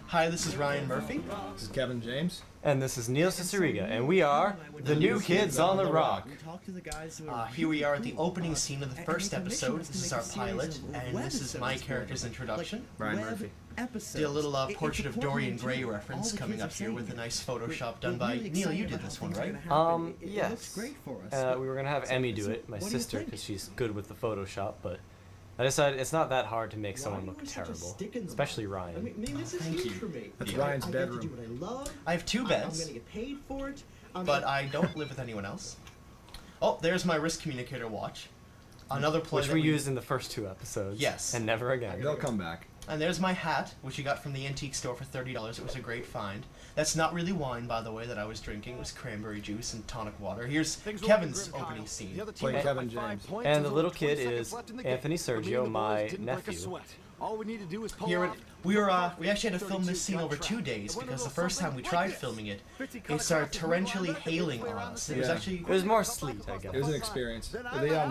Hi, this is Ryan Murphy. This is Kevin James. And this is Neil Ciceriga, and we are the New Kids on the Rock. Here we are at the opening scene of the first episode. This is our pilot, and this is my character's introduction. Ryan Murphy. Did a little Portrait of Dorian Gray reference coming up here with a nice Photoshop done by Neil. You did this one, right? Yes. We were gonna have Emmy do it, my sister, because she's good with the Photoshop, but I decided it's not that hard to make someone look terrible, especially Ryan. Thank you. That's Ryan's bedroom. I have two beds, but I don't live with anyone else. Oh, there's my wrist communicator watch. Another play which we used in the first two episodes. Yes. And never again. They'll come back. And there's my hat, which you got from the antique store for $30. It was a great find. That's not really wine, by the way, that I was drinking. It was cranberry juice and tonic water. Here's Kevin's opening scene. Playing Kevin James. And the little kid is Anthony Sergio, my nephew. All we need to do is pull Here we actually had to film this scene over 2 days because the first time we tried filming it, it started torrentially hailing on us. It was more sleet, I guess. It was an experience.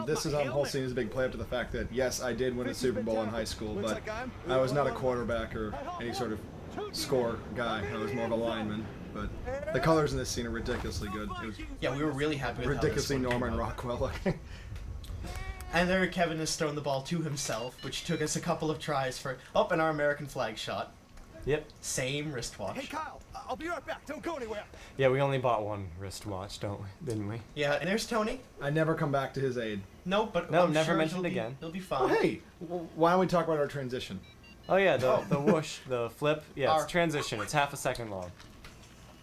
This whole scene is a big play up to the fact that, yes, I did win a Super Bowl in high school, but I was not a quarterback or any sort of score guy. I was more of a lineman. But the colors in this scene are ridiculously good. It was yeah, we were really happy with ridiculously how this one Norman came out. Rockwell looking. And there Kevin has thrown the ball to himself, which took us a couple of tries for and our American flag shot. Yep. Same wristwatch. Hey Kyle, I'll be right back. Don't go anywhere. Yeah, we only bought one wristwatch, didn't we? Yeah, and there's Tony. I never come back to his aid. No, but No, I'm never sure mentioned again. He'll be fine. Oh, hey, why don't we talk about our transition? Oh yeah, the whoosh, the flip. Yeah, Our- it's transition. It's half a second long.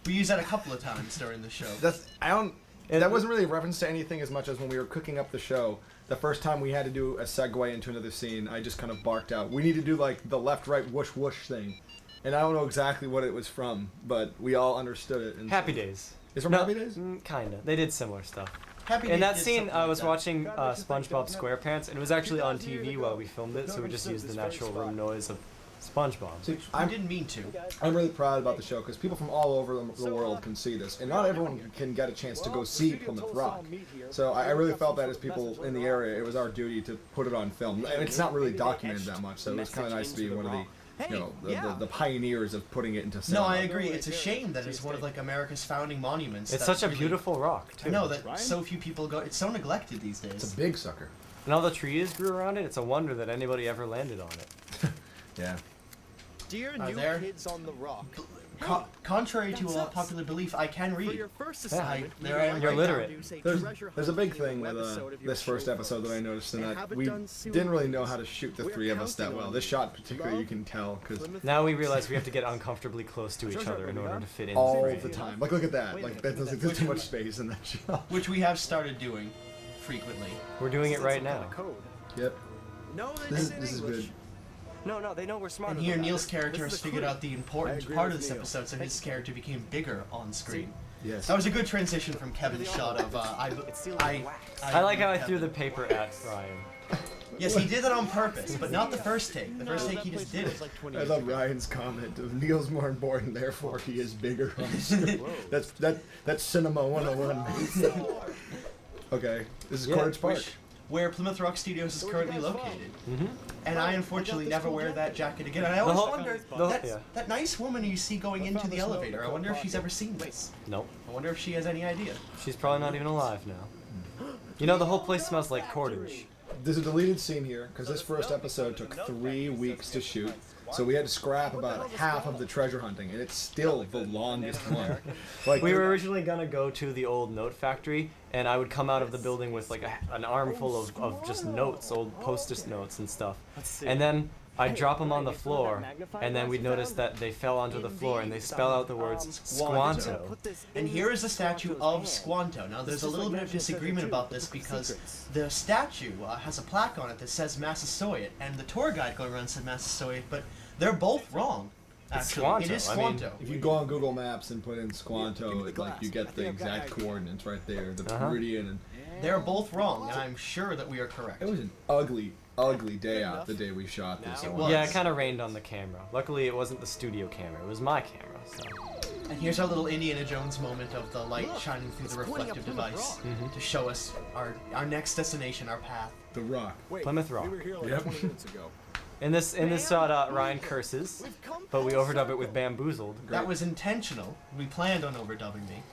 We used that a couple of times during the show. That wasn't really a reference to anything as much as when we were cooking up the show. The first time we had to do a segue into another scene, I just kind of barked out, we need to do like the left-right whoosh-whoosh thing. And I don't know exactly what it was from, but we all understood it. And Happy Days. It's from Happy Days? Kinda. They did similar stuff. Happy In Days that did scene, something I like was that. watching SpongeBob SquarePants, and it was actually on TV while we filmed it, so we just used the natural room noise of SpongeBob. See, I didn't mean to. I'm really proud about the show because people from all over the world can see this, and not everyone can get a chance to go see Plymouth Rock. So I really felt that as people in the area, it was our duty to put it on film. And it's not really documented that much, so it was kind of nice to be one of the pioneers of putting it into cinema. No, I agree. It's a shame that it's one of like America's founding monuments. It's that such a really- beautiful rock, too. I know that so few people go. It's so neglected these days. It's a big sucker. And all the trees grew around it. It's a wonder that anybody ever landed on it. Yeah. Dear New there. Kids on the Rock. Contrary to popular belief, I can For read. your first assignment, there I am. You're right literate. There's a big thing with this first episode that I noticed, in that we didn't really know how to shoot the three of us that well. This shot particularly, you can tell, because Now we realize we have to get uncomfortably close to each other in order to fit in. all the the time. Like, look at that. Like, there's too much space in that shot. Which we have started doing frequently. We're doing it right now. Yep. No, This is good. No, they know we're smart. And here Neil's character has figured out the important part of this episode, so his character became bigger on screen. Yes. That was a good transition from Kevin's shot of I like how I threw the paper at Ryan. Yes, he did that on purpose, but not the first take. The first take he just did it. I love Ryan's comment of Neil's more important, therefore he is bigger on screen. That's cinema 101. Okay, this is Cordage Park. Where Plymouth Rock Studios is currently located. And I unfortunately never wear that jacket again. And I always wonder, that nice woman you see going into the elevator, I wonder if she's ever seen this. Nope. I wonder if she has any idea. She's probably not even alive now. You know, the whole place smells like cordage. There's a deleted scene here, because this first episode took 3 weeks to shoot. So we had to scrap about half of the treasure hunting, and it's still the longest one. Like, We were originally gonna go to the old note factory, and I would come out of the building with like an armful of just notes, old post-it notes and stuff. And then I'd drop them on the floor, and then we'd notice that they fell onto the floor, and they spell out the words Squanto. And here is a statue of Squanto. Now, there's a little bit of disagreement about this because the statue has a plaque on it that says Massasoit, and the tour guide going around said Massasoit, but they're both wrong. Actually, Squanto. it is I mean, Squanto. if you go on Google Maps and put in Squanto, you get the exact coordinates right there, the meridian. And They're both wrong, and I'm sure that we are correct. it was an ugly day out the day we shot this. It was. Yeah, it kind of rained on the camera. Luckily, it wasn't the studio camera. It was my camera, so... And here's our little Indiana Jones moment of the light shining through the reflective device to show us our next destination, our path. The Rock. Plymouth Rock. We were here like Yep. 20 minutes ago. In this shot, Ryan curses, but we overdub it with bamboozled. That was intentional. We planned on overdubbing me.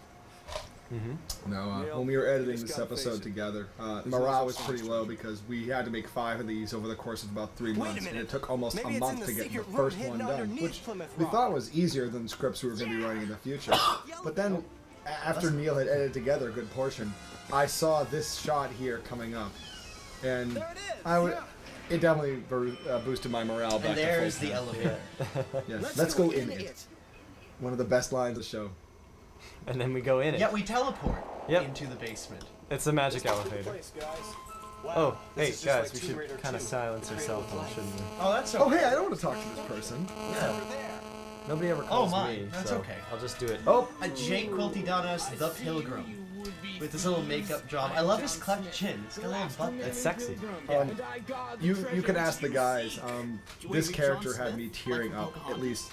No, when we were editing this episode together, morale was pretty low because we had to make 5 of these over the course of about 3 months, and it took almost a month to get the first one done, which we thought was easier than scripts we were going to be writing in the future. But then, after Neil had edited together a good portion, I saw this shot here coming up, and it definitely boosted my morale back And to there's full the time. elevator. Yes, let's go in it. One of the best lines of the show. And then we go in it. Yet we teleport Yep. into the basement. It's a magic elevator. Oh, hey guys, we should kind of silence our cell phones, shouldn't we? Oh, that's Oh, okay. hey, I don't want to talk to this person. Yeah. Nobody ever calls my, me, that's so okay. I'll just do it. Oh, Jake Quilty Donna's The Pilgrim. With this little makeup job. I love his cleft chin. It's got a little butt there. It's sexy. you can ask the guys. This character had me tearing up at least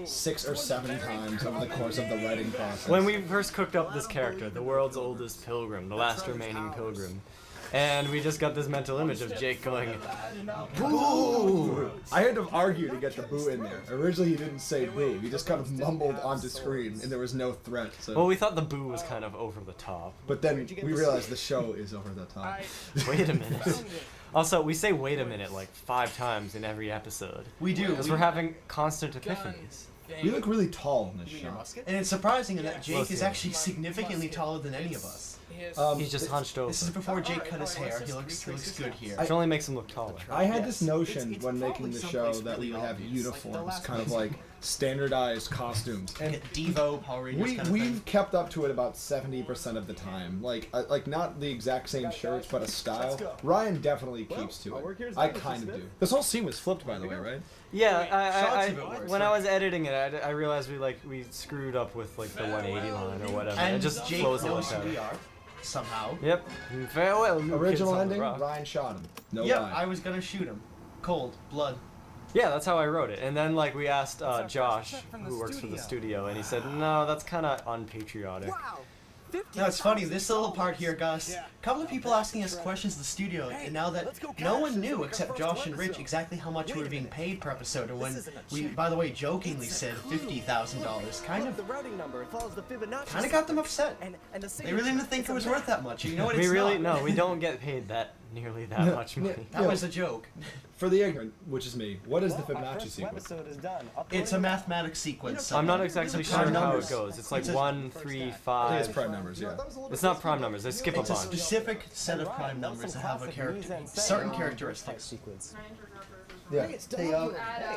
6 or 7 times over the course of the writing process. When we first cooked up this character, the world's oldest pilgrim, the last remaining pilgrim, and we just got this mental image of Jake going, boo! I had to argue to get the boo in there. Originally, he didn't say boo. He just kind of mumbled onto screen, and there was no threat. So. well, we thought the boo was kind of over the top. But then we realized the show is over the top. Wait a minute. Also, we say wait a minute like 5 times in every episode. We do. Because we're having constant epiphanies. We look really tall in this show. And it's surprising that Jake Let's is see. actually significantly taller than any of us. He's just hunched over. This is before Jake cut his hair. He looks good here. Which only makes him look taller. I had this notion when making the show that we would have uniforms, kind of like standardized costumes. And Get Devo, Power Rangers kind of thing. we've kept up to it about 70% of the time. Like not the exact same shirts, but a style. Ryan definitely keeps to it. I kind of do. This whole scene was flipped, by the way, right? Yeah, Shots of it worse, when I was editing it, I realized we screwed up with like the 180 line or whatever. And it just Jake flows knows like who we that. are, somehow. Yep. Farewell, new kids Original on the ending, rock. Ryan shot him. No Yep, lie. I was gonna shoot him. Cold, blood. Yeah, that's how I wrote it. And then like we asked Josh, who works for the studio, and he said, no, that's kind of unpatriotic. No, it's funny. This little part here, Gus. A couple of people asking us questions in the studio, and now that no one knew except Josh and Rich exactly how much we were being paid per episode, and when we, by the way, jokingly said $50,000, kind of got them upset. They really didn't think it was worth that much. You know what? We It's really not. no, we don't get paid nearly that much money. That was a joke. For the ignorant, which is me, what is the Fibonacci sequence? It's a mathematics sequence. I'm not exactly It's a sure prime how numbers. it goes. It's like It's a- 1, 3, I think 5. it's prime numbers, yeah. It's not prime numbers. They skip a It's a bunch. specific set of prime numbers that have a certain characteristics. Yeah.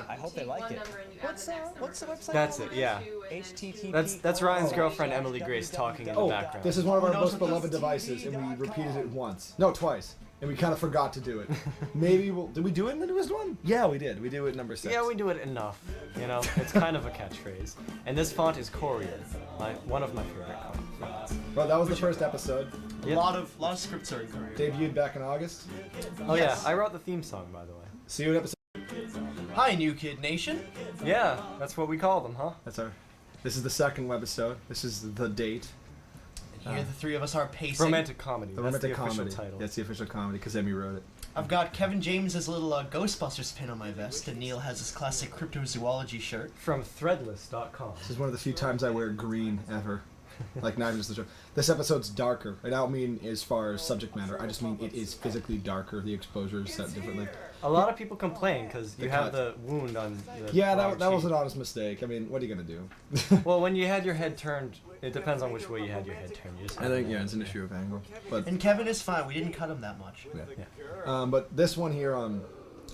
I hope they like it. What's the website? That's it. Yeah. HTTP. That's Ryan's girlfriend Emily Grace talking in the Oh, background. this is one of our Who knows most what beloved devices, and we repeated it once. No, twice. And we kind of forgot to do it. Maybe we'll... Did we do it in the newest one? Yeah, we did. We do it in number 6. Yeah, we do it enough. You know, it's kind of a catchphrase. And this font is Courier, one of my favorite fonts. Well, that was the first episode. A Yep. lot of scripts are in Korean. Debuted back in August. Oh Yes. yeah, I wrote the theme song, by the way. See you in episode... Hi, New Kid Nation. Yeah, that's what we call them, huh? That's our... This is the second webisode. This is the date. Here the three of us are pacing. Romantic comedy. The That's romantic the official comedy. title. That's the official comedy, because Emmy wrote it. I've got Kevin James's little Ghostbusters pin on my vest, and Neil has his classic cryptozoology shirt. From threadless.com. This is one of the few times I wear green ever. Like, not even just the show. This episode's darker. And I don't mean as far as subject matter. I just mean it is physically darker. The exposure is set differently. A lot of people complain because you The have cut. the wound on the Yeah, wrong that was cheek. an honest mistake. I mean, what are you going to do? Well, when you had your head turned, it depends on which way you had your head turned. You just I think, yeah, it's an issue of angle. But And Kevin is fine. We didn't cut him that much. But this one here,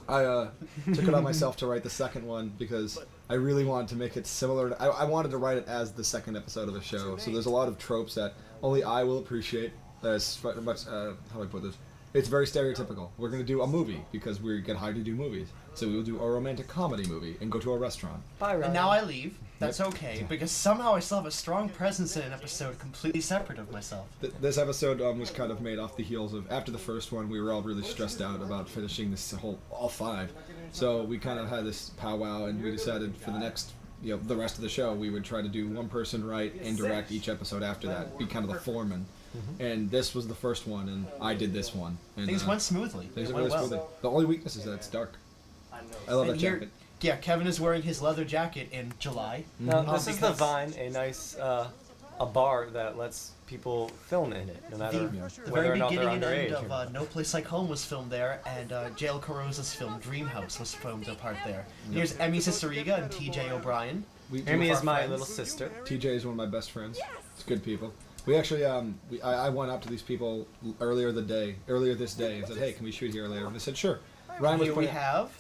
I took it on myself to write the second one because I really wanted to make it similar. I wanted to write it as the second episode of the show. So there's a lot of tropes that only I will appreciate. That's much, how do I put this? It's very stereotypical. We're going to do a movie because we get hired to do movies. So we will do a romantic comedy movie and go to a restaurant. Bye, Ryan. And now I leave. That's okay, because somehow I still have a strong presence in an episode completely separate of myself. This episode was kind of made off the heels of, after the first one, we were all really stressed out about finishing this all 5. So we kind of had this powwow, and we decided for the next, the rest of the show, we would try to do one person write and direct each episode after that, be kind of the foreman. And this was the first one, and I did this one. And, Things went smoothly. Things It went went really well. smoothly. The only weakness is that it's dark. I love And that here, jacket. yeah, Kevin is wearing his leather jacket in July. Now, this is the because Vine, a nice a bar that lets people film in it, no matter The whether very or not they're beginning and end underage. of No Place Like Home was filmed there, and Jail Carosa's film Dreamhouse was filmed apart there. And here's Emmy Sisteriga and T.J. O'Brien. Amy of is our my friends. little sister. TJ is one of my best friends. It's good people. We actually, I went up to these people earlier this day, and said, "Hey, can we shoot here later?" And they said, "Sure." Ryan was Here we putting- have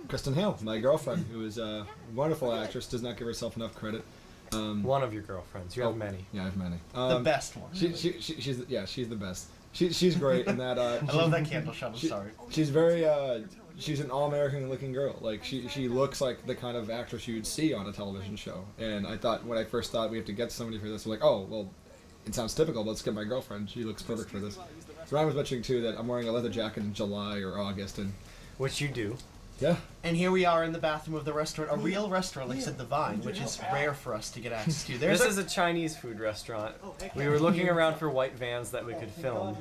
Kristen Hale, my girlfriend, who is a wonderful actress, does not give herself enough credit. One of your girlfriends. You have many. Yeah, I have many. the best one. She's the best. She's great in that. I love that candle shot. I'm she- sorry. She's very. She's an all-American looking girl. Like she looks like the kind of actress you'd see on a television show. And I thought when I first thought we have to get somebody for this, I'm like, oh well, it sounds typical. But let's get my girlfriend. She looks perfect for this. So Ryan was mentioning too that I'm wearing a leather jacket in July or August, and Which you do. yeah, And here we are in the bathroom of the restaurant, a real restaurant, like I said, the Vine, which is rare for us to get access to. This is a Chinese food restaurant. We were looking around for white vans that we could film,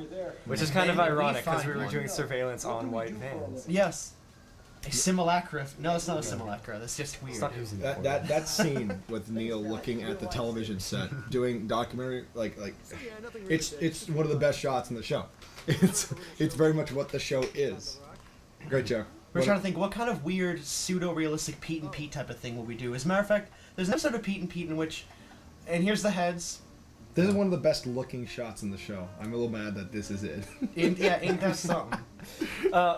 which is kind of And we ironic because we find were one. doing surveillance on white vans. Yes. A simulacra. No, it's not a simulacra. That's just weird. Stop using that scene with Neil looking at the television set doing documentary like it's one of the best shots in the show. It's very much what the show is. Great joke. We're trying to think, what kind of weird, pseudo-realistic Pete and Pete type of thing will we do? As a matter of fact, there's an episode of Pete and Pete in which, and here's the heads. This is one of the best looking shots in the show. I'm a little mad that this is it. Ain't that something?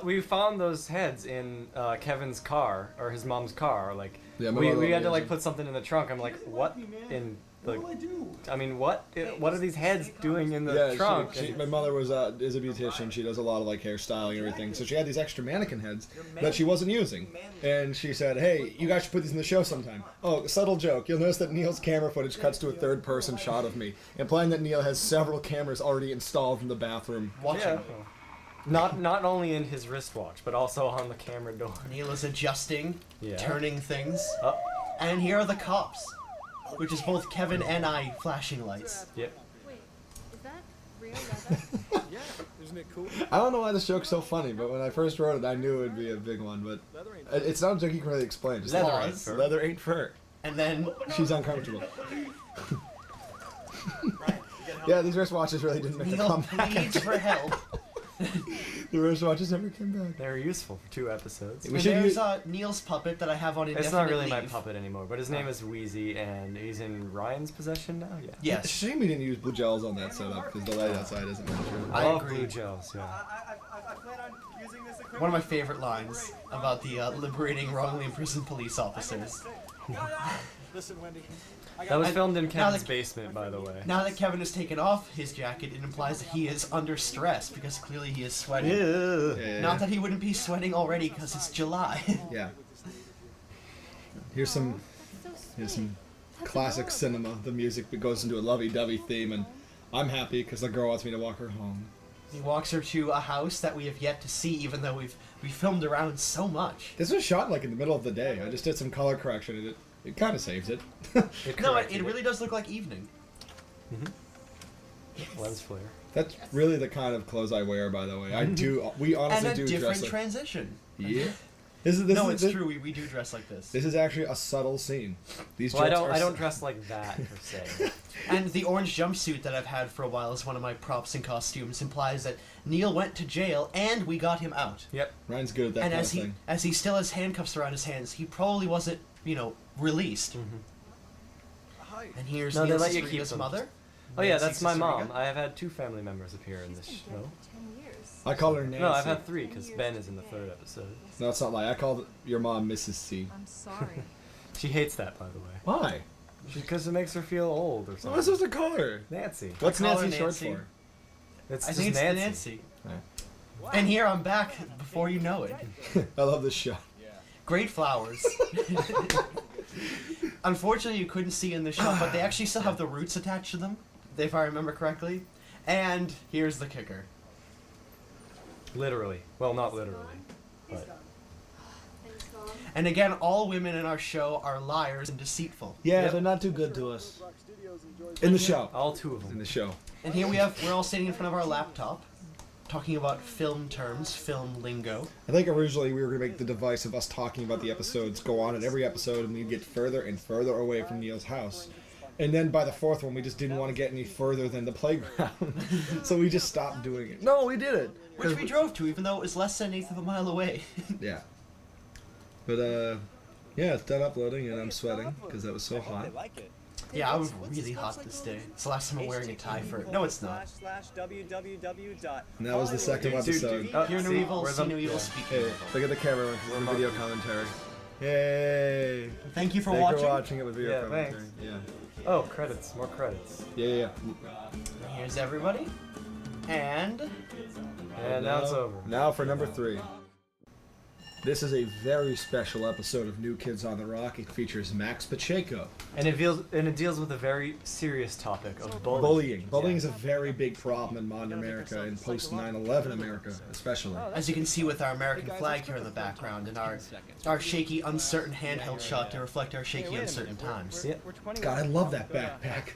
We found those heads in Kevin's car or his mom's car. Like Yeah, my we mother had to is. like put something in the trunk. I'm like, what in the? I mean, what are these heads doing in the trunk? My mother is a beautician. She does a lot of like hairstyling and everything. So she had these extra mannequin heads that she wasn't using, and she said, "Hey, you guys should put these in the show sometime." Oh, subtle joke. You'll notice that Neil's camera footage cuts to a third-person shot of me, implying that Neil has several cameras already installed in the bathroom. Watching. Yeah. Not only in his wristwatch, but also on the camera door. Neil is adjusting, Yeah. turning things. Oh, And here are the cops, which is both Kevin and I flashing lights. yep. Wait, is that real leather? Isn't it cool? I don't know why this joke's so funny, but when I first wrote it, I knew it would be a big one. But it's not a joke you can really explain. Just Leather Laws. ain't fur. Leather ain't fur. And then She's uncomfortable. Yeah, these wristwatches really didn't make a Neil comeback. pleads for help. The wristwatches never came back. They were useful for 2 episodes. We And should there's use- Neil's puppet that I have on indefinite It's not really my leave. puppet anymore, but his name is Wheezy, and he's in Ryan's possession now. Yeah. It's a Yes, shame we didn't use blue gels on that setup because the light outside isn't much. I love agree. blue gels. Yeah. I plan on using this equipment. one of my favorite lines about the liberating wrongly imprisoned police officers. Listen, Wendy. That was And filmed in now Kevin's that- basement, by the way. Now that Kevin has taken off his jacket, it implies that he is under stress because clearly he is sweating. Yeah. Not that he wouldn't be sweating already because it's July. Yeah. Here's some So Here's sweet. some classic cinema. The music goes into a lovey-dovey theme, and I'm happy because the girl wants me to walk her home. He walks her to a house that we have yet to see, even though we filmed around so much. This was shot like in the middle of the day. I just did some color correction, and it kind of saves it. No, it really does look like evening. Lens flare. That's really the kind of clothes I wear, by the way. I do. We honestly And a do different dress like. transition. Yeah. This No, is, it's true. We do dress like this. This is actually a subtle scene. These Well, jokes are I don't dress like that per se. And the orange jumpsuit that I've had for a while as one of my props and costumes implies that Neil went to jail and we got him out. Yep. Ryan's good at that And kind as of thing. he still has handcuffs around his hands, he probably wasn't, released. Hi. And here's No, they Neil let you keep Ciceriga's them. mother. Oh yeah, Nancy that's my mom. Ciceriga. I have had 2 family members appear in this show. 10 years. I call her Nancy. No, I've had 3 because Ben is in the 3rd episode. No, it's not like I called your mom Mrs. C. I'm sorry. She hates that, by the way. Why? Because it makes her feel old or What am I something. supposed to call her? Nancy. What's call her Nancy short Nancy. for? It's I just think it's Nancy. Nancy. Right. And here I'm back before you know it. I love this show. Great flowers. Unfortunately, you couldn't see in the shot, but they actually still have the roots attached to them, if I remember correctly. And here's the kicker. Literally. Well, not literally. But And again, all women in our show are liars and deceitful. Yeah, Yep. they're not too good to us. In the show. all 2 of In them. the show. And here we're all sitting in front of our laptop. talking about film terms, film lingo. I think originally we were going to make the device of us talking about the episodes go on in every episode, and we'd get further and further away from Neil's house. And then by the fourth one, we just didn't want to get any further than the playground. So we just stopped doing it. No, we did it. Which we drove to, even though it was less than an eighth of a mile away. Yeah. But, yeah, it's done uploading, and I'm sweating, because that was so hot. Yeah, I was really hot this day. It's the last time I'm wearing a tie for it. No, it's not. And that was the second episode. Hear no evil, see no evil, speak no Hey, evil. look at the camera with the video commentary. Yay! Thank you for Thanks watching. for watching it with video Yeah, commentary. thanks. Yeah. Oh, credits. More credits. Yeah. Here's everybody. And And now it's over. Now for number 3. This is a very special episode of New Kids on the Rock. It features Max Pacheco. And it deals with a very serious topic of bullying. Bullying. Bullying is a very big problem in modern America, in post 9/11 America, especially. as you can see with our American flag here in the background and our shaky, uncertain handheld shot to reflect our shaky, uncertain times. Yeah. God, I love that backpack.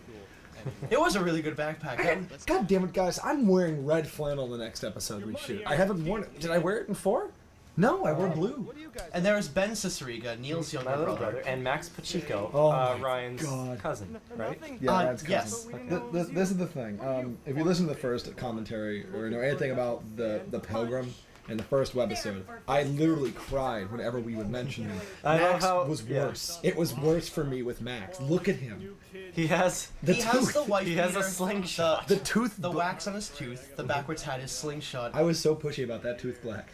It was a really good backpack. God damn it, guys! I'm wearing red flannel the next episode we shoot. I haven't worn it. Did I wear it in 4? No, I wore blue. And there was Ben Ciceriga, Neil's younger My little brother. brother. And Max Pacheco, Oh my Ryan's God. cousin, right? Yeah, Uh, that's yes. This is the thing. If you listen to the first commentary or know anything about the Pilgrim and the first webisode, I literally cried whenever we would mention him. I know Max how- was yeah. worse. It was worse for me with Max. Look at him. He has The He has tooth. the white He has a beater, slingshot. The tooth. the wax on his tooth, the backwards hat, his slingshot, I was so pushy about that tooth black.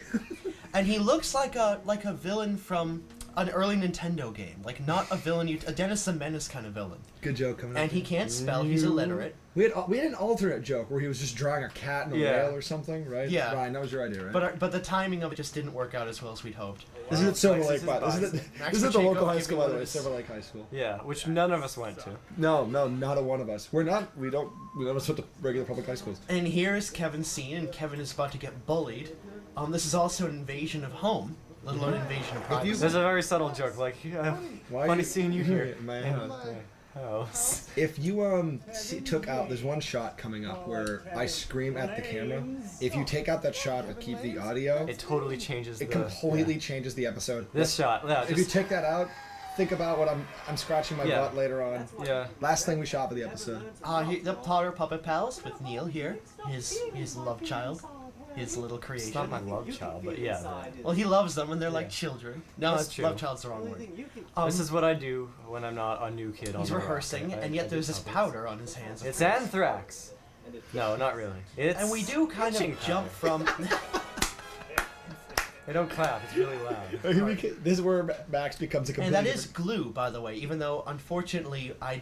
and he looks like a villain from an early Nintendo game, like not a villain, a Dennis the Menace kind of villain. Good joke coming And up. he can't spell; he's illiterate. We had an alternate joke where he was just drawing a cat and a Yeah. whale or something, right? Yeah. Ryan, that was your idea, right? But the timing of it just didn't work out as well as we'd hoped. this is at Silver Lex Lake, is by his this is boss. at, Max this is at the Pacheco local high giving school, by the way, notice. Silver Lake High School. Yeah, which none of us went to. No, not a one of us. We don't went to regular public high schools. And here's Kevin's scene, and Kevin is about to get bullied. This is also an invasion of home, let alone an invasion of privacy. There's a very subtle joke, like, Why funny you- seeing you here in my in house. my house. If you took out, there's one shot coming up where I scream at the camera. If you take out that shot but keep the audio, It totally changes it the... completely yeah. changes the episode. This shot, yeah, If you just... take that out, think about what I'm scratching my Yeah. butt later on. Yeah. Last thing we shot for the episode. The Potter Puppet Pals with Neil here, his love child, his little creation. It's not my love child, but yeah. Well, he loves them, and they're like children. No, That's true. love child's the wrong word. This is what I do when I'm not a new kid on He's the rock. I- rehearsing, and I yet do there's this something. powder on his hands. It's anthrax. No, not really. It's And we do kind itching of jump from. They don't clap. It's really loud. This is where Max becomes a And completely that is glue, by the way, even though, unfortunately, I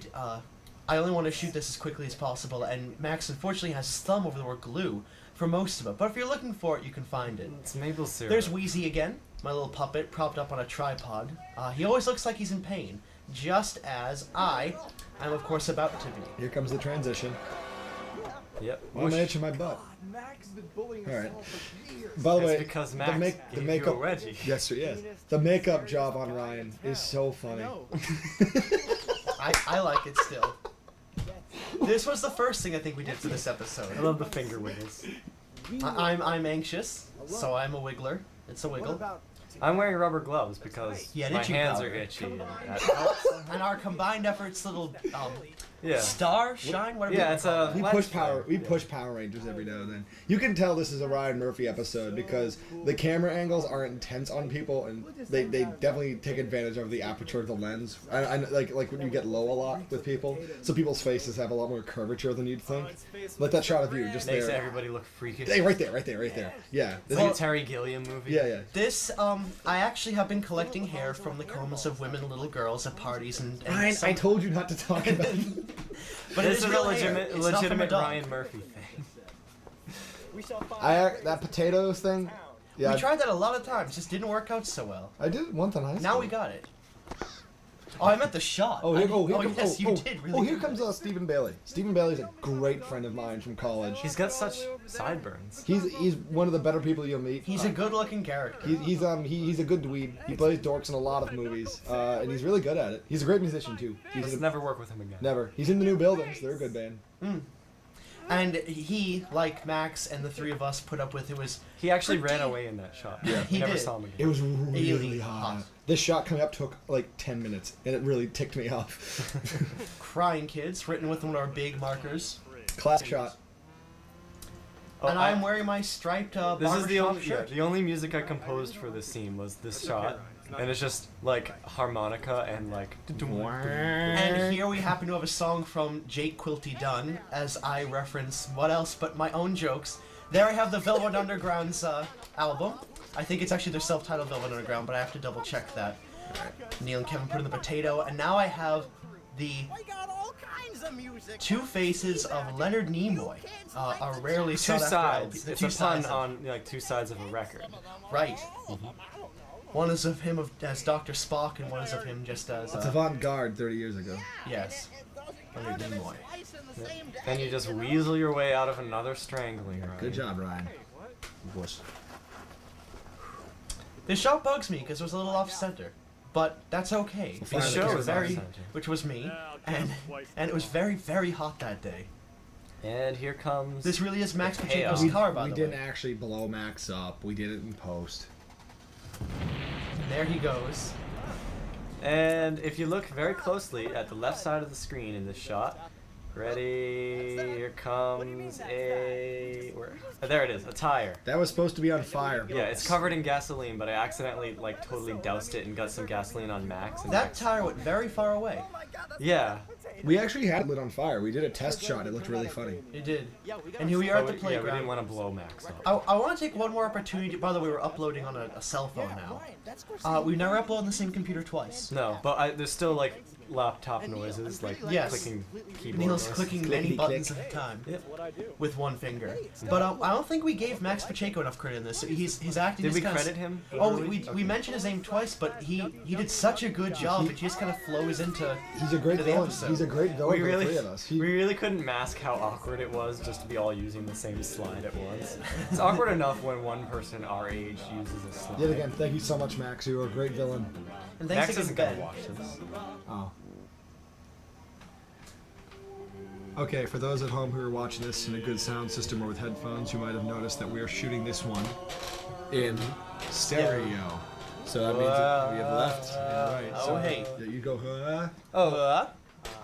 only want to shoot this as quickly as possible, and Max, unfortunately, has his thumb over the word glue for most of it. But if you're looking for it, you can find it. It's maple syrup. There's Wheezy again, my little puppet, propped up on a tripod. He always looks like he's in pain, just as I'm, of course, about to be. Here comes the transition. Yep. I'm itching my butt. Max has been bullying All us right. all for years. By the It's way, because the, Max make, the gave makeup. you a wedgie. Yes, sir, yes. The makeup job on Ryan is so funny. No. I like it still. This was the first thing I think we did for this episode. I love the finger wiggles. I'm anxious, so I'm a wiggler. It's a What wiggle. about I'm wearing rubber gloves because Yeah, my itchy hands powder. are itchy. And And our combined efforts, little yeah. star, shine, whatever. Yeah, you it's call a- it. We Let's push play. Power. We push Power Rangers every now and then. You can tell this is a Ryan Murphy episode because the camera angles aren't intense on people, and they definitely take advantage of the aperture of the lens. I like when you get low a lot with people, so people's faces have a lot more curvature than you'd think. Like that shot of you just Makes there. everybody look freakish. Hey, right there. Yeah. It's like a Terry Gilliam movie. Yeah. This, I actually have been collecting hair from the combs of women and little girls at parties and Ryan, some- I told you not to talk about it. but it This is is a real hair. legitimate, It's not from a legitimate dog. Ryan Murphy thing. That potatoes thing. Yeah, We tried that a lot of times, just didn't work out so well. I did it once in high school. Now we got it. Oh, I meant the shot. Oh, here comes, yes, you did really here good. comes Stephen Bailey. Stephen Bailey's a great friend of mine from college. He's got such sideburns. He's one of the better people you'll meet. He's a good-looking character. He's a good dweeb. He plays dorks in a lot of movies, and he's really good at it. He's a great musician too. Let's never work with him again. Never. He's in the New Buildings. They're a good band. And he, like Max and the three of us, put up with it was. He actually ran away in that shot. Yeah. He Never did. saw him again. It was really Really hot. hot. This shot coming up took like 10 minutes, and it really ticked me off. Crying Kids, written with one of our big markers. Classic shot. Oh, And I'm wearing my striped This is the barbershop only shirt. the only music I composed for this scene was this shot, and it's just like harmonica and like. And here we happen to have a song from Jake Quilty Dunn, as I reference what else but my own jokes. There I have the Velvet Underground's album. I think it's actually their self-titled Velvet Underground, but I have to double check that. Neil and Kevin put in the potato, and now I have the two faces of Leonard Nimoy, a rarely Two sought after sides. LP. It's Two a pun sides. on like two sides of a record. Right. One is of him as Dr. Spock, and one is of him just as It's avant-garde 30 years ago. yes, Leonard Nimoy. Then you just weasel your way out of another strangling. Ryan. Good job, Ryan. Voice. This shot bugs me because it was a little off center, but that's okay. Well, because show it is was very, off-center. which was me, and it was very, very hot that day. And here comes. This really is Max The Pacheco's payoff. car, by We the didn't way. actually blow Max up. We did it in post. And there he goes. And if you look very closely at the left side of the screen in this shot, ready, here comes there it is, a tire. That was supposed to be on fire. Yeah, it's covered in gasoline, but I accidentally like totally doused it and got some gasoline on Max. And That Max, tire went very far away. yeah. We actually had it lit on fire. We did a test shot. It looked really funny. It did. And here we are at the Yeah, we playground. didn't want to blow Max up. I want to take one more opportunity. By the way, we're uploading on a cell phone now. We've never uploaded on the same computer twice. No, but there's still like laptop noises, like Yes. clicking keyboard Neil's noises. clicking many Clickety buttons click. at a time Yep. with one finger. But I don't think we gave Max Pacheco enough credit in this. His acting Did is we kinda credit him? Oh, Really? we mentioned his name twice, but he did such a good job. It just kind of flows into. He's a great into the villain. episode. He's a great villain We for really, the three of us. we really couldn't mask how awkward it was just to be all using the same slide at once. It's awkward enough when one person our age uses a slide. Yet again, thank you so much, Max. You were a great villain. And Max thanks again, isn't gonna Ben. watch this. Oh. Okay, for those at home who are watching this in a good sound system or with headphones, you might have noticed that we are shooting this one in stereo. So that means that we have left and right. Oh, So hey. yeah, you go, huh? Oh,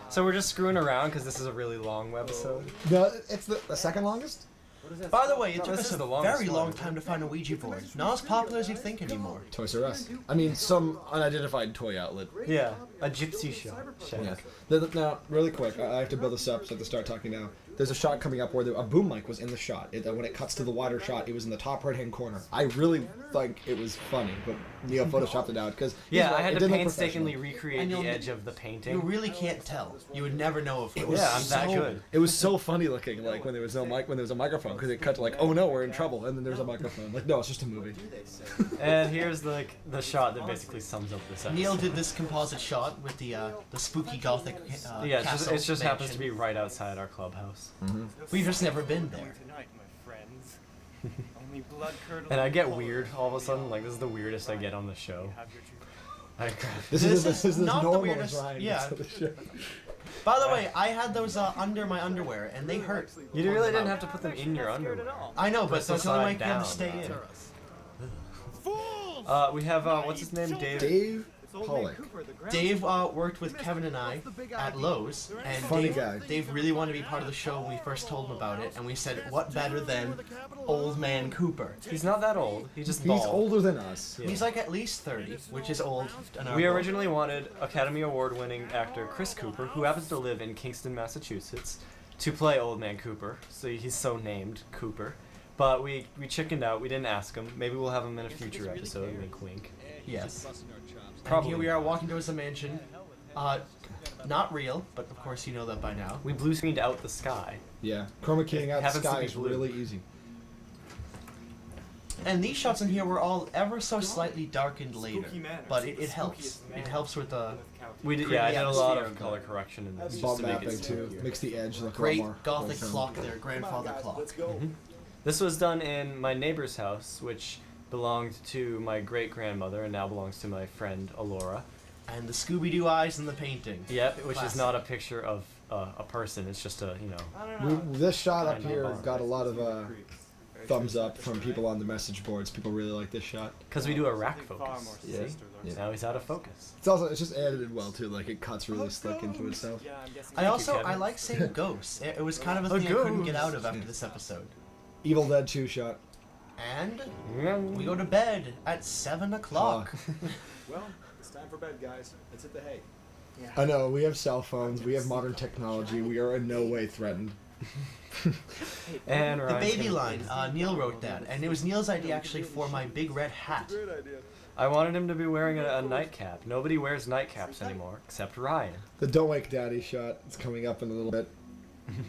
so we're just screwing around because this is a really long webisode. No, it's the second longest? By the way, it No, took this us is a the longest very one. long time to find a Ouija board. Not as popular as you'd think anymore. Toys R Us. I mean, some unidentified toy outlet. Yeah, a gypsy shop. Yeah. Now, really quick, I have to build this up so I have to start talking now. There's a shot coming up where a boom mic was in the shot. When it cuts to the wider shot, it was in the top right-hand corner. I really think it was funny, but Neil photoshopped it out because Yeah, I had to painstakingly recreate And the you'll- edge of the You painting. really can't tell. You would never know if it was. Yeah, I'm that so, good. It was so funny looking, like when there was no mic, when there was a microphone, because it cut to like, oh no, we're in trouble, and then there's a microphone. Like, no, it's just a movie. And here's like the shot that basically sums up this episode. Neil did this composite shot with the spooky gothic. Yeah, it castle just happens to mansion. be right outside our clubhouse. We've just never been there. Tonight, my friends. Only blood curdling. And I get weird all of a sudden. Like this is the weirdest I get on the show. This This is is not the normal weirdest- as Ryan yeah. gets to the show. By the way, I had those under my underwear, and they hurt. You really didn't have to put them in your underwear. I know, but Press the that's the only way I side can have down. to stay in. We have what's his name, Dave. Dave Pollock. Dave worked with Kevin and I at Lowe's, and Funny Dave, guy. Dave really wanted to be part of the show when we first told him about it, and we said, what better than Old Man Cooper? He's not that old. He's just He's bald. older than us. Yeah. He's like at least 30, which is old. in our We world. originally wanted Academy Award-winning actor Chris Cooper, who happens to live in Kingston, Massachusetts, to play Old Man Cooper. So he's so named Cooper. But we chickened out. We didn't ask him. Maybe we'll have him in a future episode. Wink, wink. Yes. Probably. And here we are walking towards the mansion. Not real, but of course you know that by now. We blue screened out the sky. Yeah. Chroma keying out the Happens to sky be is blue. really easy. And these shots in here were all ever so slightly darkened later, but it helps. It helps with the We did, Create yeah, I the did a lot atmosphere of of color the- correction in this just Bump to make mapping it too. good. Makes the edge look great a lot more gothic wholesome. clock there, grandfather clock. This was done in my neighbor's house, which belonged to my great grandmother and now belongs to my friend Alora. And the Scooby-Doo eyes in the painting. Yep, which is Classic. not a picture of a person. It's just a This shot up Kinda here bomb. got a lot of thumbs up from people on the message boards. People really like this shot. because we do a rack Far more focus. Yeah. sinister looking. Yeah. Now he's out of focus. It's just edited well too. Like it cuts really slick into itself. Yeah, I'm guessing. Kevin. like saying ghosts. It was kind of a A thing I couldn't get ghost. out of after this episode. Evil Dead 2 shot. And we go to bed at 7 o'clock. Well, it's time for bed, guys. Let's hit the hay. I know, we have cell phones, we have modern technology, we are in no way threatened. And The Ryan's baby gonna- line, Neil wrote that, and it was Neil's idea actually for my big red hat. Great idea. I wanted him to be wearing a nightcap. Nobody wears nightcaps anymore, except Ryan. The Don't Wake Daddy shot is coming up in a little bit.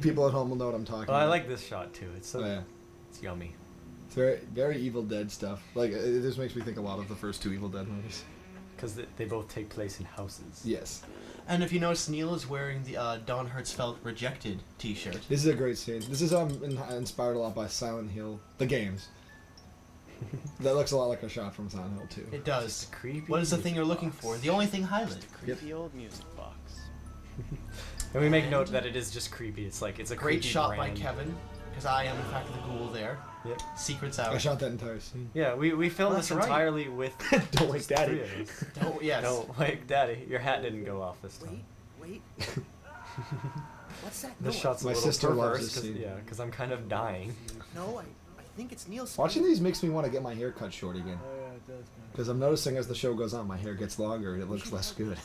People at home will know what I'm talking Well, I about. like this shot too. It's so Oh, yeah. it's yummy. It's very, very Evil Dead stuff. Like, it just makes me think a lot of the first 2 Evil Dead movies. Because they both take place in houses. Yes. And if you notice, Neil is wearing the Don Hertzfeldt Rejected t-shirt. This is a great scene. This is inspired a lot by Silent Hill, the games. That looks a lot like a shot from Silent Hill 2. It does. Creepy. What is the thing you're looking for? The only thing highlighted. Creepy old music box. And we make note that it is just creepy. It's like it's a Great creepy shot brand. by Kevin, because I am in fact the ghoul there. Yep. Secrets I out. shot that entire scene. Yeah, we filmed That's this right. entirely with Don't Wake just Daddy. 3 of us. Oh yes. Don't wake Daddy. Your hat didn't go off this time. Wait. What's that This noise? shot's a My little sister loves perverse. this scene. Yeah, because I'm kind of dying. No, I think it's Neil's. Watching these makes me want to get my hair cut short again. Oh yeah, it does. Because I'm noticing as the show goes on, my hair gets longer and it looks less good.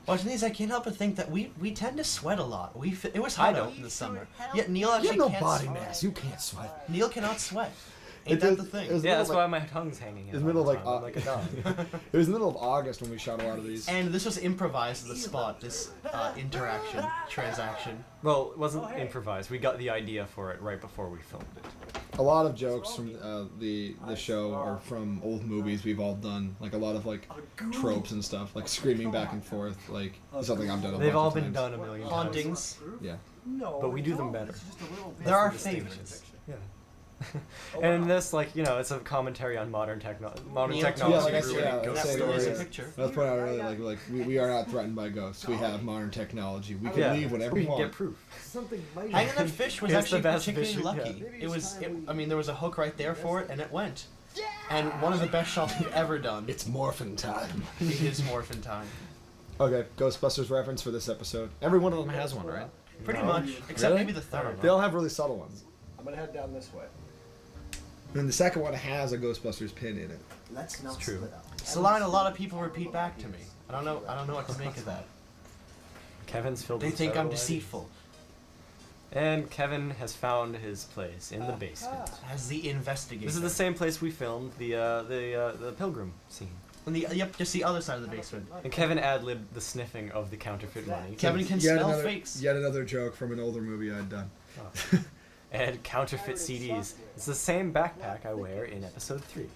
Watching these, I can't help but think that we tend to sweat a lot. It was I hot don't. out in the summer. Yet Neil You actually have no can't body sweat. mass. You can't sweat. Neil cannot sweat. Ain't It that was- the thing? it was- Yeah, that's middle why my tongue's hanging out. It was middle of all like, the time. I'm like a dog. it was the middle of August when we shot a lot of these. And this was improvised at the spot. This interaction, transaction. Well, it wasn't improvised. We got the idea for it right before we filmed it. A lot of jokes from the show are from old movies we've all done. Like a lot of like tropes and stuff, like screaming back and forth, like something I've done. They've all bunch been of times. done a million times. Hauntings. Yeah. No. But we do them better. There are distinction. favorites. Yeah. And in this, like, you know, it's a commentary on modern technology. Modern Neil technology Yeah, like I tells said, you yeah, really let's that say still is a we're- picture. Let's point out earlier, like we are not threatened by ghosts. We have modern technology. We can Yeah. leave whenever we we can want. get proof. Something might. Hanging that fish was It's the actually best particularly fish, lucky. yeah. It was. I mean, there was a hook right there for it, and it went. And one of the best shots we've ever done. It's morphin' time. It is morphin' time. Okay, Ghostbusters reference for this episode. Every one of them has one, right? Pretty No. much, except Really? maybe the third. They all have really subtle ones. I'm gonna head down this way. And the second one has a Ghostbusters pin in it. Let's not It's true. split up. It's a line a lot of people repeat back to me. I don't know what to make of that. Kevin's filled They with think I'm subtle deceitful. And Kevin has found his place in the basement. As the investigator. This is the same place we filmed the pilgrim scene. On the, yep, just the other side of the basement. And Kevin ad-libbed the sniffing of the counterfeit money. Kevin can smell fakes. Yet another joke from an older movie I'd done. And counterfeit CDs. It's the same backpack I wear in episode 3.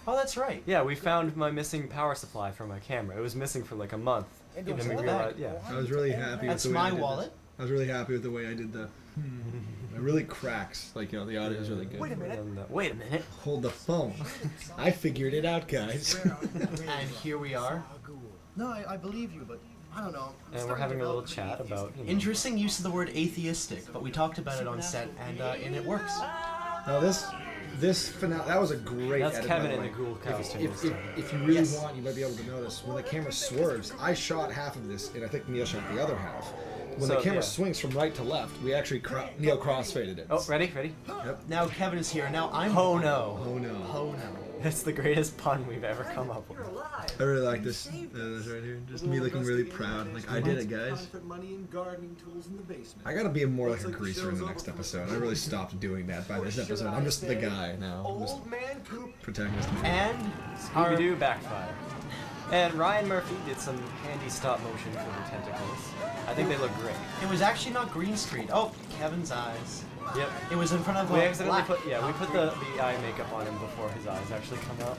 Oh, that's right. Yeah, we found my missing power supply for my camera. It was missing for like a month. And then we in the realized, bag. yeah. I was really happy That's with the way I my did wallet. this. I was really happy with the way I did the. It really cracks. Like, you know, the audio is really good. Wait a minute. Hold the phone. I figured it out, guys. And here we are. No, I believe you, but I don't know. I'm And we're starting having to a little develop an chat about, you know, Interesting use of the word atheistic, but we talked about it on set, and it works. Now this finale, that was a great That's edit, Kevin by the in the way. ghoul costume If this time. you really Yes. want, you might be able to notice when the camera swerves. I shot half of this, and I think Neil shot the other half. When So, the camera yeah. swings from right to left, we actually Neil crossfaded it. Oh, ready? Yep. Now Kevin is here. Now I'm. Oh no. Oh no. Oh no. It's the greatest pun we've ever come up with. I really like this. This right here. Just me looking really proud. Like, I did it, guys. counterfeit money and gardening tools in the basement. I gotta be more like a greaser in the next episode. I really stopped doing that by this episode. I'm just the guy now. I'm just Old man Coop. protagonist. And our Scooby-Doo backfire. And Ryan Murphy did some handy stop motion for the tentacles. I think they look great. it was actually not green screen. Oh, Kevin's eyes. Yep. It was in front of We a accidentally black. we put the eye makeup on him before his eyes actually come out.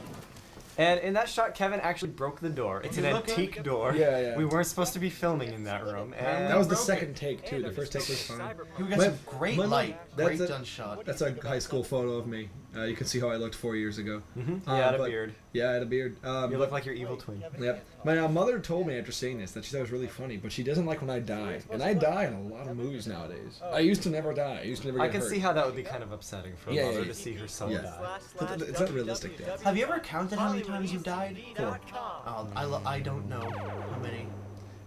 And in that shot, Kevin actually broke the door. It's an You looking? antique door. Yeah, yeah. We weren't supposed to be filming in that room. And That was the broke second take too. The first take was fine. You got My- some great my- light, that's great a- gun shot. That's a high school photo of me. You can see how I looked 4 years ago. Mm-hmm. I had a but- beard. Yeah, I had a beard. You look like your evil twin. Yep. My mother told me after seeing this that she thought it was really funny, but she doesn't like when I die. And I die in a lot of movies nowadays. I used to never die. I used to never get I can hurt. see how that would be kind of upsetting for a Yeah, mother yeah, to see her son yeah. die. But it's not realistic death. Have you ever counted how many times you've died? 4. Oh, I don't know how many.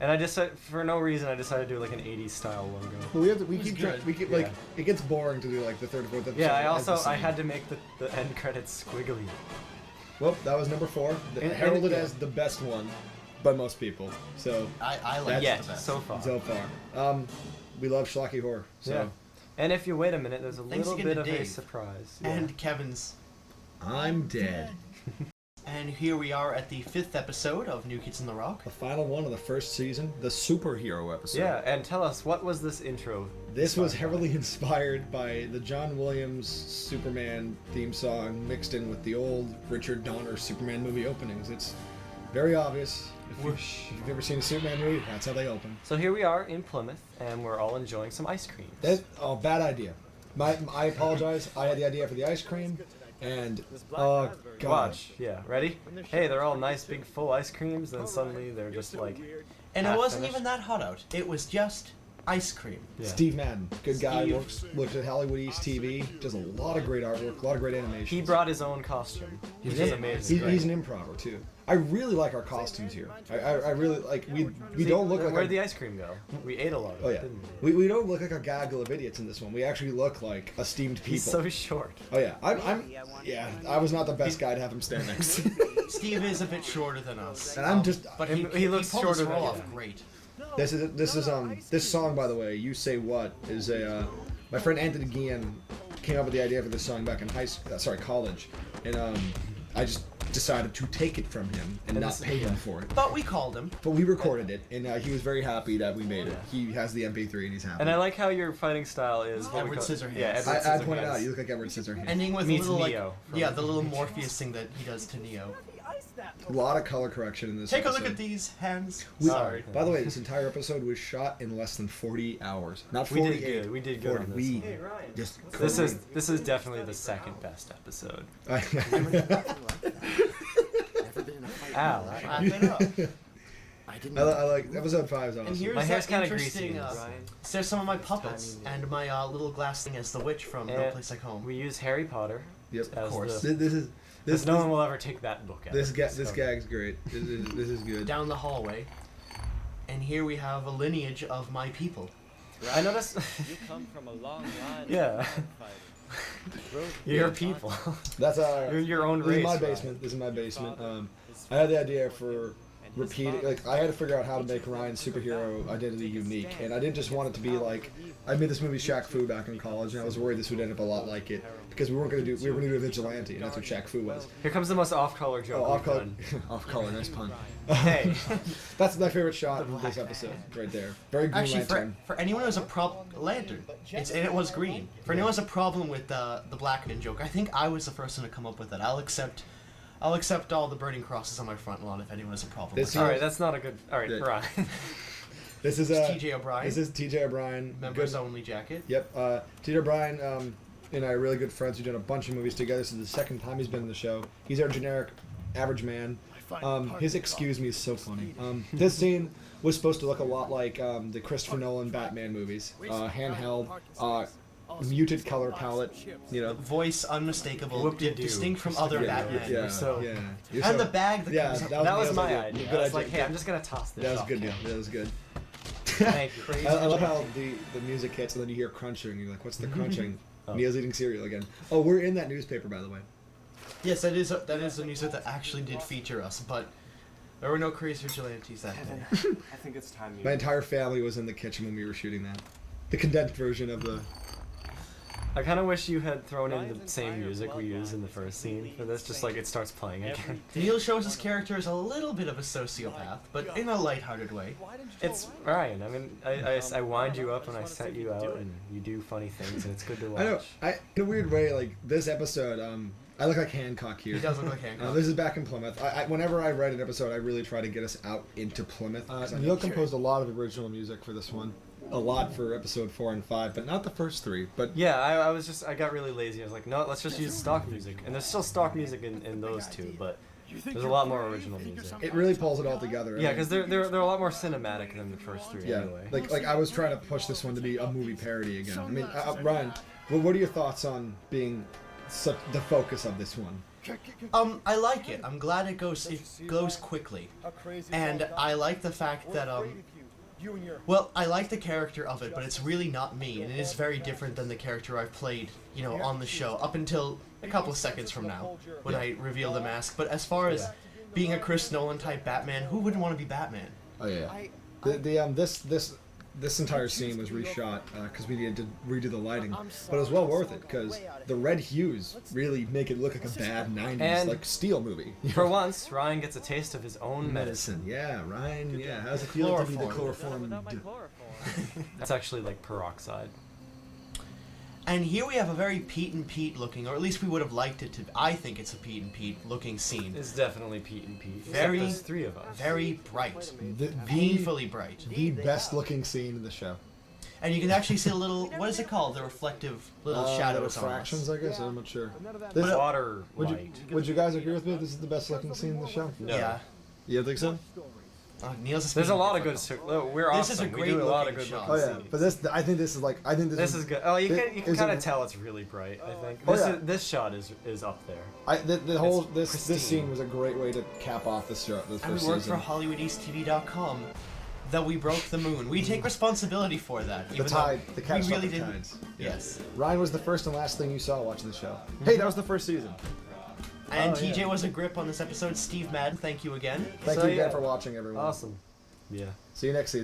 And I decided, for no reason, I decided to do like an 80s style logo. But we It's keep good. like Yeah. it gets boring to do like the third or fourth episode. Yeah, as the I same. had to make the end credits squiggly. Well, that was number 4. And- Heralded yeah. as the best one by most people. So I like Yet, it the best. so far. so far, we love schlocky horror. So Yeah. And if you wait a minute, there's a Thanks little again bit to of a Dave. surprise. And Kevin's. I'm dead. And here we are at the 5th episode of New Kids on the Rock. The final one of the first season, the superhero episode. Yeah, and tell us, what was this intro? This was inspired by? heavily inspired by the John Williams Superman theme song mixed in with the old Richard Donner Superman movie openings. It's very obvious. If you've never seen a Superman movie, that's how they open. So here we are in Plymouth, and we're all enjoying some ice cream. Bad idea. I apologize. I had the idea for the ice cream, and God. Watch, yeah, ready? Hey, they're all nice, big, full ice creams, and suddenly they're just like... And it half wasn't finished. even that hot out. It was just ice cream. Yeah. Steve Madden, good guy, Steve. works at Hollywood East TV, does a lot of great artwork, a lot of great animation. He brought his own costume, which is Yeah, amazing. He's an improver too. I really like our costumes here. I really like we don't look like Where'd the ice cream go? We ate a lot of oh it, yeah didn't we? we don't look like a gaggle of idiots in this one. We actually look like esteemed people. He's so short. Oh yeah, I was not the best guy to have him stand next to. Steve is a bit shorter than us. And I'm just But And he looks pulled shorter this than role you. off great. this song, by the way, You Say What, is a my friend Anthony Guillen came up with the idea for this song back in college, and I just decided to take it from him and not pay him for it. But we called him. But we recorded it, and he was very happy that we made it. He has the MP3, and he's happy. And I like how your fighting style is... what we Edward call- Scissorhands. Yeah, Edward I pointed Scissorhands. out, you look like Edward Scissorhands. Ending with a Meets little Neo from- the little Morpheus thing that he does to Neo. A lot of color correction in this Take a episode. look at these hands. Sorry. By the way, this entire episode was shot in less than 40 hours. Not We 48. did good. We did good on this We one. just This is definitely the second best episode. Ow. Wrap it up. I like episode 5 is awesome. And here's My hair's that kinda greasy. interesting. There's some of my puppets and my little glass thing as the witch from No And Place Like Home. We use Harry Potter Yep. as Of course. the... This is Because no one will ever take that book out. this of this gag's great. This is good. Down the hallway. And here we have a lineage of my people. I noticed... You come from a long line. Yeah. Your people. That's You're your own This race. is my Ryan. basement. This is my basement. I had the idea for repeating. Like I had to figure out how to make Ryan's superhero identity unique, and I didn't just want it to be like I made this movie Shaq Fu back in college, and I was worried this would end up a lot like it because we were gonna do a vigilante, and that's what Shaq Fu was. Here comes the most off-color joke. Oh, off we've color, done. off color, nice pun. Hey. That's my favorite shot of this episode, right there. Very Green Actually, Lantern. for anyone who has a lantern, and it was green. For anyone who has a problem with the black man joke, I think I was the first one to come up with it. I'll accept all the burning crosses on my front lawn if anyone has a problem This with is- it. Alright, that's not a good... Alright, Yeah. Ryan. This is It's TJ O'Brien. This is TJ O'Brien. Members good- only jacket. Yep. TJ O'Brien and I are really good friends. We've done a bunch of movies together. This is the second time he's been in the show. He's our generic average man. His excuse me is so funny. This scene was supposed to look a lot like the Christopher Nolan Batman movies. Handheld, muted color palette, you know. Voice unmistakable, Whoop-de-doo. distinct from other Batman. Yeah, so- yeah. You're And so- the bag that Yeah, comes up. That was my good. idea. Good I was idea. like, hey, I'm just gonna toss this That was off good. camera. That was good. Thank you. I love how the music hits and then you hear crunching. And you're like, what's the crunching? Oh. Neil's eating cereal again. Oh, we're in that newspaper, by the way. Yes, that is a newspaper that actually did feature us, but there were no crazy vigilantes that day. I think it's time you. My entire family was in the kitchen when we were shooting that. The condensed version of the. I kind of wish you had thrown in the same music we used in the first scene for this, just like it starts playing again. Neil shows his character as a little bit of a sociopath, but in a lighthearted way. It's Ryan. I mean, I wind you up and I set you out, and you do funny things, and it's good to watch. I know. In a weird way, like this episode, I look like Hancock here. He does look like Hancock. This is back in Plymouth. Whenever I write an episode, I really try to get us out into Plymouth. Neil composed a lot of original music for this one. a lot for episode 4 and 5, but not the first 3. But Yeah, I got really lazy. I was like, no, let's just use stock music. And there's still stock music in those two, but there's a lot more original music. it really pulls it all together. Yeah, because they're a lot more cinematic than the first 3 yeah, anyway. like I was trying to push this one to be a movie parody again. I mean, Ryan, what are your thoughts on being the focus of this one? I like it. I'm glad it goes quickly, and I like the fact that well, I like the character of it, but it's really not me, and it is very different than the character I've played, you know, on the show up until a couple of seconds from now when I reveal the mask. But as far as being a Chris Nolan type Batman, who wouldn't want to be Batman? Oh yeah. This entire scene was reshot because we needed to redo the lighting, but it was well worth it because the red hues really make it look like a bad '90s And like Steel movie. For once, Ryan gets a taste of his own medicine. Yeah, Ryan. Yeah, how's it feel to be the chloroform? That's actually like peroxide. And here we have a very Pete and Pete looking, or at least we would have liked it to. I think it's a Pete and Pete looking scene. It's definitely Pete and Pete. Very- Except there's 3 of us. Very bright, The painfully bright, the best looking scene in the show. and you can actually see a little. What is it called? The reflective little shadows on us. Refractions, I guess. I'm not sure. Water Would light. would you guys agree with me? This is the best looking scene in the show. No. Yeah. You think so? Niels is There's a speaking lot of good. different. We're This awesome. is a We great do a lot of looking good shot. looking Oh yeah, scenes. but this I think this is like This is good. Oh, you can is kind it- of tell it's really bright. I think Oh, this yeah. this shot is up there. the whole It's this pristine. scene was a great way to cap off this show. This And we first work for season. HollywoodEastTV.com. That we broke the moon. We take responsibility for that. The even though tide, the we catastrophic really didn't. tides. Yes. Ryan was the first and last thing you saw watching the show. Hey, that was the first season. And Oh, yeah. TJ was a grip on this episode. Steve Madden, thank you again. Thank So, you again yeah. for watching, everyone. Awesome. Yeah. See you next season.